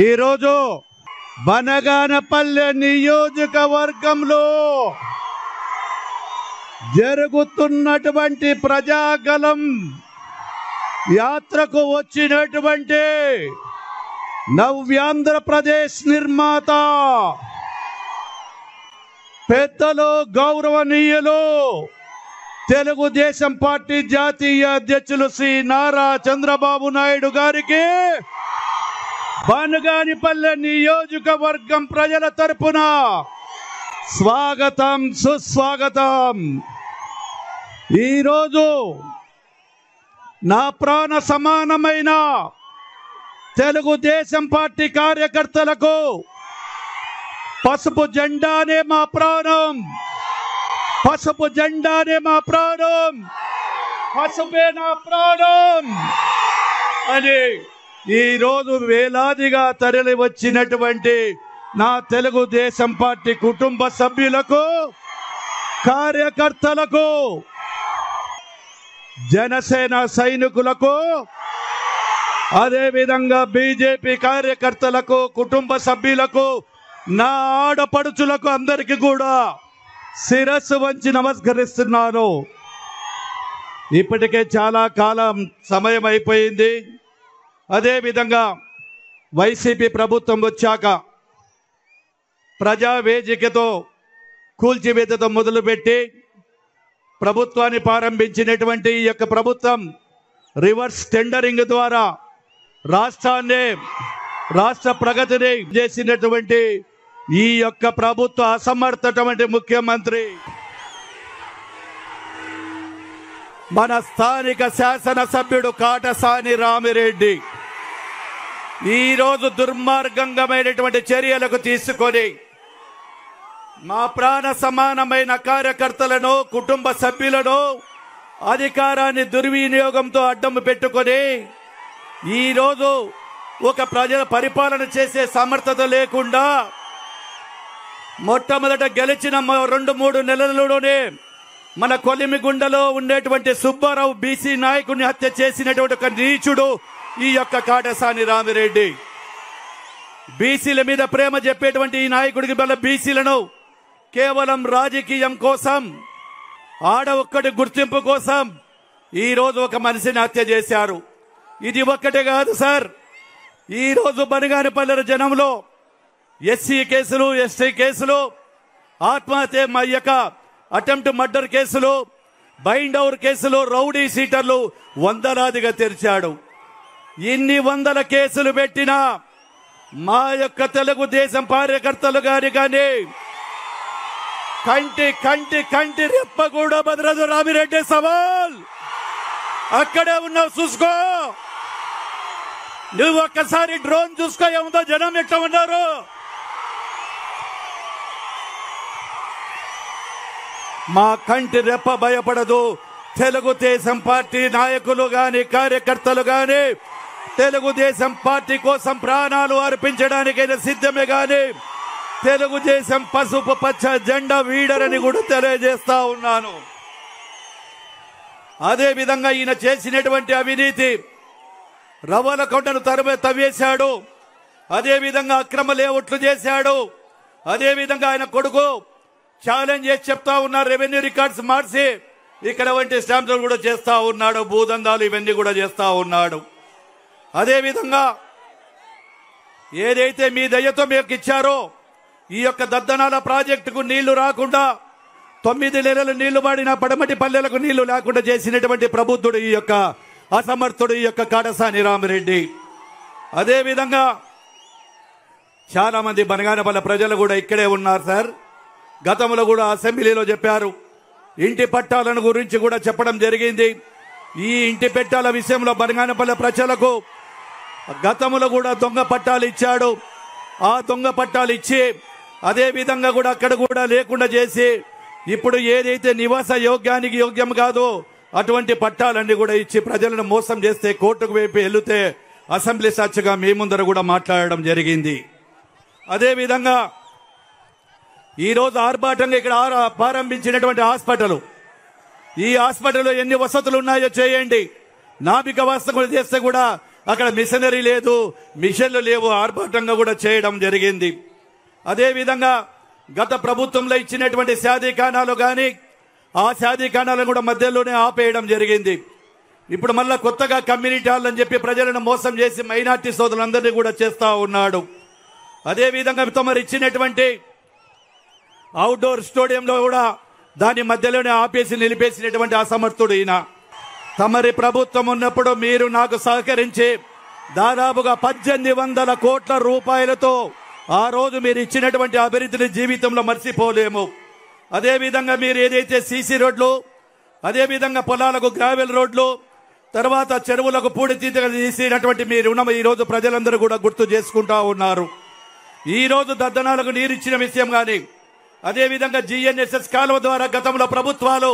ఈరోజు బనగానపల్లె నియోజకవర్గంలో జరుగుతున్నటువంటి ప్రజాగలం యాత్రకు వచ్చినటువంటి నవ్యాంధ్రప్రదేశ్ నిర్మాత పెద్దలు గౌరవనీయులు తెలుగుదేశం పార్టీ జాతీయ అధ్యక్షులు శ్రీ నారా చంద్రబాబు నాయుడు గారికి బనగానపల్లె నియోజకవర్గం ప్రజల తరపున స్వాగతం సుస్వాగతం। ఈరోజు నా ప్రాణ సమానమైన తెలుగుదేశం పార్టీ కార్యకర్తలకు పసుపు జెండానే మా ప్రాణం, పసుపు జెండానే మా ప్రాణం, పసుపే నా ప్రాణం అని ఈరోజు వేలాదిగా తరలి వచ్చినటువంటి నా తెలుగుదేశం పార్టీ కుటుంబ సభ్యులకు, కార్యకర్తలకు, జనసేన సైనికులకు, అదేవిధంగా బీజేపీ కార్యకర్తలకు, కుటుంబ సభ్యులకు, నా ఆడపడుచులకు అందరికీ కూడా శిరస్సు వంచి నమస్కరిస్తున్నాను। ఇప్పటికే చాలా కాలం సమయం అయిపోయింది। అదేవిధంగా వైసీపీ ప్రభుత్వం వచ్చాక ప్రజావేదికతో కూల్చివేతతో మొదలుపెట్టి ప్రభుత్వాన్ని ప్రారంభించినటువంటి ఈ యొక్క ప్రభుత్వం రివర్స్ టెండరింగ్ ద్వారా రాష్ట్ర ప్రగతిని చేసినటువంటి ఈ యొక్క ప్రభుత్వ అసమర్థటువంటి ముఖ్యమంత్రి మన స్థానిక శాసనసభ్యుడు కాటసాని రామిరెడ్డి ఈరోజు దుర్మార్గంగమైనటువంటి చర్యలకు తీసుకొని మా ప్రాణ సమానమైన కార్యకర్తలను, కుటుంబ సభ్యులను అధికారాన్ని దుర్వినియోగంతో అడ్డం పెట్టుకొని ఈరోజు ఒక ప్రజల పరిపాలన చేసే సమర్థత లేకుండా మొట్టమొదట గెలిచిన 2-3 నెలల్లోనే మన కొలిమిగుండలో ఉండేటువంటి సుబ్బారావు బీసీ నాయకుడిని హత్య చేసినటువంటి ఒక నీచుడు ఈ యొక్క కాటసాని రామిరెడ్డి। బీసీల మీద ప్రేమ చెప్పేటువంటి ఈ నాయకుడికి వల్ల బీసీలను కేవలం రాజకీయం కోసం, ఒక్కటి గుర్తింపు కోసం ఈరోజు ఒక మనిషిని హత్య చేశారు। ఇది ఒక్కటే కాదు సార్, ఈరోజు బనగానపల్లె జనంలో ఎస్సీ కేసులు, ఎస్టీ కేసులు, ఆత్మహత్య అటెంప్ట్ మర్డర్ కేసులు, బైండ్ ఓవర్ కేసులు, రౌడీ సీటర్లు వందలాదిగా తెరిచాడు। ఇన్ని వందల కేసులు పెట్టినా మా యొక్క తెలుగుదేశం కార్యకర్తలు కానీ కంటి రెప్ప కూడా బదరదు। రామిరెడ్డి సవాల్ అక్కడే ఉన్నావు, చూసుకో, నువ్వు ఒక్కసారి డ్రోన్ చూసుకో, ఏముందో జనం ఎట్లా ఉన్నారు। మా కంటి రెప్ప భయపడదు। తెలుగుదేశం పార్టీ నాయకులు గాని, కార్యకర్తలు గాని తెలుగుదేశం పార్టీ కోసం ప్రాణాలు అర్పించడానికైనా సిద్ధమే గాని తెలుగుదేశం పసుపు పచ్చ జెండా వీడరని కూడా తెలియజేస్తా ఉన్నాను। అదే విధంగా ఈయన చేసినటువంటి అవినీతి రవ్వలకొండను తవ్వేశాడు, అదే విధంగా అక్రమ లేఅవుట్లు చేశాడు, అదే విధంగా ఆయన కొడుకు ఛాలెంజ్ చేసి చెప్తా ఉన్నారు, రెవెన్యూ రికార్డ్స్ మార్చి ఇక్కడ వంటి స్టాంపులు కూడా చేస్తా ఉన్నాడు, భూదందాలు ఇవన్నీ కూడా చేస్తా ఉన్నాడు। అదే విధంగా ఏదైతే మీ దయతో మీకు ఇచ్చారో ఈ యొక్క దద్దనాల ప్రాజెక్టుకు నీళ్లు రాకుండా 9 నెలలు నీళ్లు పడిన పడమటి పల్లెలకు నీళ్లు లేకుండా చేసినటువంటి ప్రబుద్ధుడు ఈ యొక్క అసమర్థుడు ఈ యొక్క కాటసాని రామిరెడ్డి। అదే విధంగా చాలా మంది బనగానపల్లె ప్రజలు కూడా ఇక్కడే ఉన్నారు సార్। గతంలో కూడా అసెంబ్లీలో చెప్పారు, ఇంటి పట్టాలను గురించి కూడా చెప్పడం జరిగింది। ఈ ఇంటి పట్టాల విషయంలో బనగానపల్లె ప్రజలకు గతంలో కూడా దొంగ పట్టాలు ఇచ్చాడు। ఆ దొంగ పట్టాలు ఇచ్చి అదే విధంగా కూడా అక్కడ కూడా లేకుండా చేసి ఇప్పుడు ఏదైతే నివాస యోగ్యానికి యోగ్యం కాదో అటువంటి పట్టాలన్నీ కూడా ఇచ్చి ప్రజలను మోసం చేస్తే కోర్టుకు వైపు వెళ్తే అసెంబ్లీ సాక్షిగా మీ ముందర కూడా మాట్లాడడం జరిగింది। అదే విధంగా ఈరోజు ఆర్భాటంగా ఇక్కడ ప్రారంభించినటువంటి హాస్పిటల్, ఈ హాస్పిటల్లో ఎన్ని వసతులు ఉన్నాయో చేయండి। నాభిక వాస్తవం చేస్తే కూడా అక్కడ మిషనరీ లేదు, మిషన్లు లేవు, ఆర్భాటంగా కూడా చేయడం జరిగింది. అదేవిధంగా గత ప్రభుత్వంలో ఇచ్చినటువంటి శాదీఖానాలు కానీ ఆ శాదీఖానాలను కూడా మధ్యలోనే ఆపేయడం జరిగింది. ఇప్పుడు మళ్ళా కొత్తగా కమ్యూనిటీ హాల్ అని చెప్పి ప్రజలను మోసం చేసి మైనార్టీ సోదరులందరినీ కూడా చేస్తూ ఉన్నాడు. అదేవిధంగా తమరు ఇచ్చినటువంటి అవుట్డోర్ స్టేడియంలో కూడా దాని మధ్యలోనే ఆపేసి నిలిపేసినటువంటి అసమర్థుడు ఈయన. తమరి ప్రభుత్వం ఉన్నప్పుడు మీరు నాకు సహకరించి దాదాపుగా 1800 కోట్ల రూపాయలతో ఆ రోజు మీరు ఇచ్చినటువంటి అభివృద్ధిని జీవితంలో మర్చిపోలేము. అదేవిధంగా మీరు ఏదైతే సీసీ రోడ్లు, అదేవిధంగా పొలాలకు గ్రావెల్ రోడ్లు, తర్వాత చెరువులకు పూడితీతలు తీసినటువంటి మీ రుణం ఈరోజు ప్రజలందరూ కూడా గుర్తు చేసుకుంటా ఉన్నారు. ఈరోజు దద్దనాలకు నీరిచ్చిన విషయం కానీ, అదేవిధంగా GNSS కాలువ ద్వారా గతంలో ప్రభుత్వాలు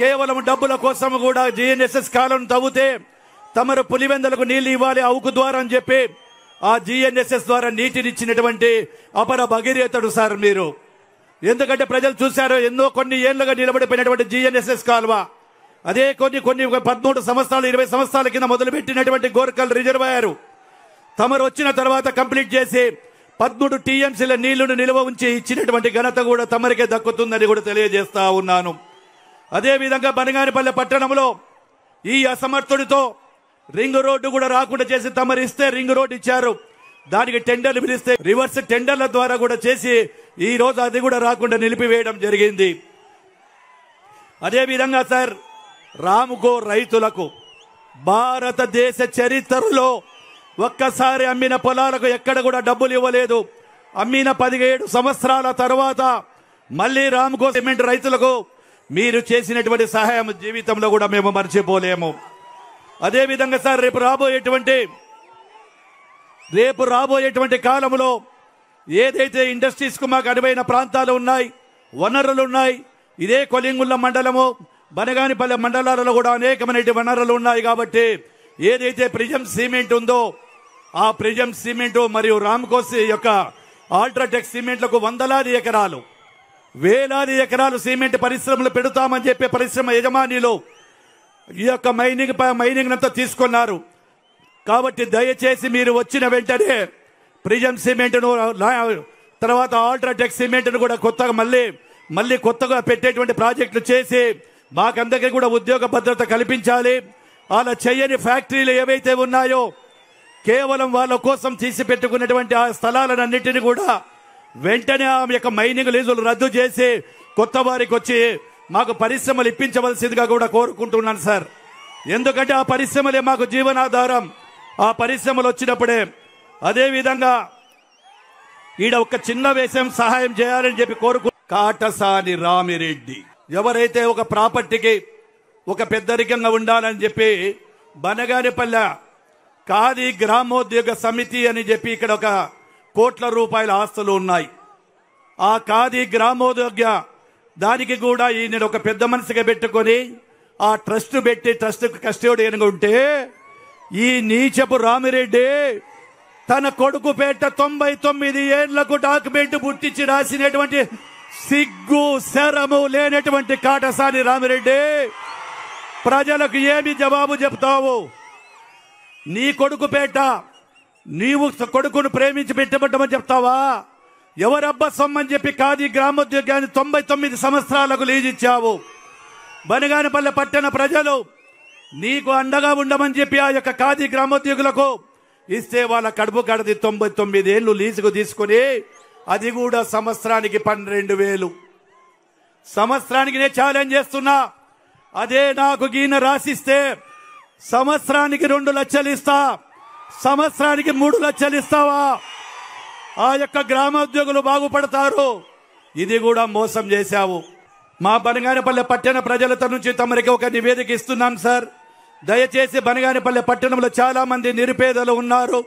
కేవలం డబ్బుల కోసం కూడా GNSS కాలువను తవ్వుతే తమరు పులివెందలకు నీళ్లు ఇవ్వాలి అవుకు ద్వారా అని చెప్పి ఆ GNSS ద్వారా నీటినిచ్చినటువంటి అపర భగీరథుడు సార్ మీరు. ఎందుకంటే ప్రజలు చూశారు, కొన్ని ఏళ్లుగా నిలబడిపోయినటువంటి GNSS కాలువ, అదే కొన్ని 13 సంవత్సరాలు 20 సంవత్సరాల కింద మొదలుపెట్టినటువంటి గోర్కల్ రిజర్వాయర్ తమరు వచ్చిన తర్వాత కంప్లీట్ చేసి 13 TMCల నీళ్లను నిల్వ ఉంచి ఇచ్చినటువంటి ఘనత కూడా తమరికే దక్కుతుందని కూడా తెలియజేస్తా ఉన్నాను. అదేవిధంగా బనగానిపల్లె పట్టణంలో ఈ అసమర్థుడితో రింగ్ రోడ్డు కూడా రాకుండా చేసి తమరు ఇస్తే రింగ్ రోడ్డు ఇచ్చారు, దానికి టెండర్లు పిలిస్తే రివర్స్ టెండర్ల ద్వారా కూడా చేసి ఈ రోజు అది కూడా రాకుండా నిలిపివేయడం జరిగింది. అదేవిధంగా సార్ రామ్కో రైతులకు భారతదేశ చరిత్రలో ఒక్కసారి అమ్మిన పొలాలకు ఎక్కడ కూడా డబ్బులు ఇవ్వలేదు. అమ్మిన 17 సంవత్సరాల తర్వాత మళ్ళీ రామ్కో సిమెంట్ రైతులకు మీరు చేసినటువంటి సహాయం జీవితంలో కూడా మేము మర్చిపోలేము. అదేవిధంగా సార్ రేపు రాబోయేటువంటి కాలంలో ఏదైతే ఇండస్ట్రీస్కు మాకు అనువైన ప్రాంతాలు ఉన్నాయి, వనరులు ఉన్నాయి, ఇదే కొలింగుళ్ళ మండలము బనగానిపల్లె మండలాలలో కూడా అనేకమైన వనరులు ఉన్నాయి. కాబట్టి ఏదైతే ప్రిజం సిమెంట్ ఉందో ఆ ప్రిజం సిమెంట్ మరియు రామ్కోస్ యొక్క ఆల్ట్రాటెక్ సిమెంట్లకు వందలాది ఎకరాలు వేలాది ఎకరాలు సిమెంట్ పరిశ్రమలు పెడతామని చెప్పి పరిశ్రమ యజమానులు ఈ యొక్క మైనింగ్ అంతా తీసుకున్నారు. కాబట్టి దయచేసి మీరు వచ్చిన వెంటనే ప్రిజం సిమెంట్ను తర్వాత ఆల్ట్రాటెక్ సిమెంట్ను కూడా కొత్తగా మళ్ళీ కొత్తగా పెట్టేటువంటి ప్రాజెక్టులు చేసి మాకందరికీ కూడా ఉద్యోగ భద్రత కల్పించాలి. అలా చేయని ఫ్యాక్టరీలు ఏవైతే ఉన్నాయో కేవలం వాళ్ళ కోసం తీసి పెట్టుకున్నటువంటి ఆ స్థలాలన్నింటినీ కూడా వెంటనే ఆమె యొక్క మైనింగ్ లీజులు రద్దు చేసి కొత్త వారికి వచ్చి మాకు పరిశ్రమలు ఇప్పించవలసిందిగా కూడా కోరుకుంటున్నాను సార్. ఎందుకంటే ఆ పరిశ్రమలే మాకు జీవనాధారం. ఆ పరిశ్రమలు వచ్చినప్పుడే అదేవిధంగా ఈడ ఒక చిన్న విషయం సహాయం చేయాలని చెప్పి కాటసాని రామిరెడ్డి ఎవరైతే ఒక ప్రాపర్టీకి ఒక పెద్దరికంగా ఉండాలని చెప్పి బనగానిపల్లె ఖాదీ గ్రామోద్యోగ సమితి అని చెప్పి ఇక్కడ ఒక కోట్ల రూపాయల ఆస్తులు ఉన్నాయి. ఆ ఖాదీ గ్రామోద్యోగ దానికి కూడా ఈయన ఒక పెద్ద మనసుగా పెట్టుకొని ఆ ట్రస్ట్ పెట్టి ట్రస్ట్ కస్టోడియన్గా ఉంటే ఈ నీచపు రామిరెడ్డి తన కొడుకు పేట 99 ఏళ్లకు డాక్యుమెంట్ పుట్టించి రాసినటువంటి సిగ్గు శరము లేనటువంటి కాటసాని రామిరెడ్డి ప్రజలకు ఏమి జవాబు చెప్తావు? నీ కొడుకు పేట నీవు కొడుకును ప్రేమించి పెట్టబడ్డమని చెప్తావా? ఎవరబ్బా సొమ్మని చెప్పి ఖాదీ గ్రామోద్యోగాన్ని 99 సంవత్సరాలకు లీజిచ్చావు. బనగానిపల్లె పట్టణ ప్రజలు నీకు అండగా ఉండమని చెప్పి ఆ యొక్క ఖాదీ గ్రామోద్యోగులకు ఇస్తే వాళ్ళ కడుపు కడది 99 ఏళ్లు లీజుకు తీసుకుని అది కూడా సంవత్సరానికి 12,000 సంవత్సరానికి నేను ఛాలెంజ్ చేస్తున్నా. అదే నాకు గీన రాసిస్తే సంవత్సరానికి 2 లక్షలు ఇస్తా, సంవత్సరానికి 3 లక్షలు ఇస్తావా? ఆ యొక్క గ్రామోద్యోగులు బాగుపడతారు. ఇది కూడా మోసం చేశావు. మా బనగానిపల్లె పట్టణ ప్రజలతో నుంచి తమరికి ఒక నివేదిక ఇస్తున్నాం సార్. దయచేసి బనగానిపల్లె పట్టణంలో చాలా మంది నిరుపేదలు ఉన్నారు.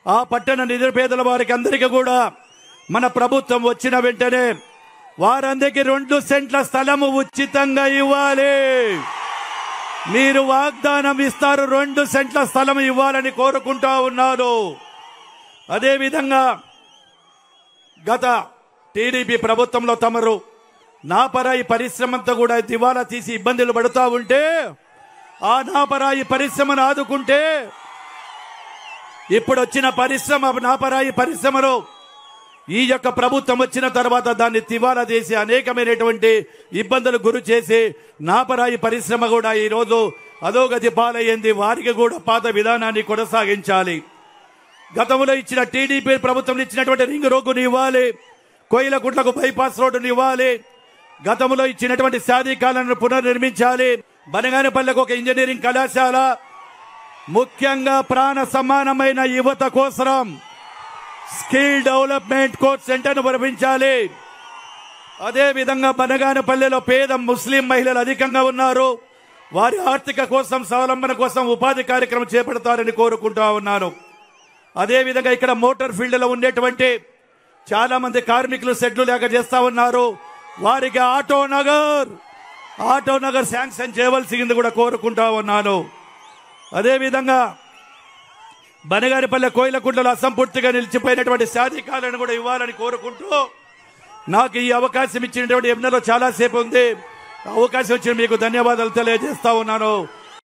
ఆ పట్టణ నిరుపేదల వారికి అందరికీ కూడా మన ప్రభుత్వం వచ్చిన వెంటనే వారందరికీ 2 సెంట్ల స్థలము ఉచితంగా ఇవ్వాలి. మీరు వాగ్దానం ఇస్తారు, 2 సెంట్ల స్థలం ఇవ్వాలని కోరుకుంటా ఉన్నాను. అదేవిధంగా గత టీడీపీ ప్రభుత్వంలో తమరు నాపరాయి పరిశ్రమంతా కూడా దివాలా తీసి ఇబ్బందులు పడుతూ ఉంటే ఆ నాపరాయి పరిశ్రమను ఆదుకుంటే ఇప్పుడు వచ్చిన పరిశ్రమ నాపరాయి పరిశ్రమలో ఈ యొక్క ప్రభుత్వం వచ్చిన తర్వాత దాన్ని తివాలా చేసి అనేకమైనటువంటి ఇబ్బందులు గురి చేసి నాపరాయి పరిశ్రమ కూడా ఈ రోజు అధోగతి పాలయ్యింది. వారికి కూడా పాత విధానాన్ని కొనసాగించాలి. గతంలో ఇచ్చిన టీడీపీ ప్రభుత్వం ఇచ్చినటువంటి రింగ్ రోడ్డుని ఇవ్వాలి, కోయిలకుంట్లకు బైపాస్ రోడ్డుని ఇవ్వాలి, గతంలో ఇచ్చినటువంటి శాదీకాలను పునర్నిర్మించాలి, బనగానపల్లెకు ఒక ఇంజనీరింగ్ కళాశాల, ముఖ్యంగా ప్రాణ సమానమైన యువత కోసం స్కిల్ డెవలప్మెంట్ కోచ్ సెంటర్ను నిర్మించాలి. అదేవిధంగా బనగానపల్లెలో పేద ముస్లిం మహిళలు అధికంగా ఉన్నారు. వారి ఆర్థిక కోసం స్వావలంబన కోసం ఉపాధి కార్యక్రమం చేపడతారని కోరుకుంటా ఉన్నాను. అదేవిధంగా ఇక్కడ మోటార్ ఫీల్డ్ లో ఉండేటువంటి చాలా మంది కార్మికులు సెట్లు లేక చేస్తా ఉన్నారు. వారికి ఆటో నగర్ శాంక్షన్ చేయవలసింది కూడా కోరుకుంటా ఉన్నాను. అదేవిధంగా బనగానపల్లె కోయిలకుంటలో అసంపూర్తిగా నిలిచిపోయినటువంటి శాదీకాలను కూడా ఇవ్వాలని కోరుకుంటూ నాకు ఈ అవకాశం ఇచ్చినటువంటి ఎన్నెలో చాలాసేపు ఉంది. అవకాశం ఇచ్చిన మీకు ధన్యవాదాలు తెలియజేస్తా ఉన్నాను.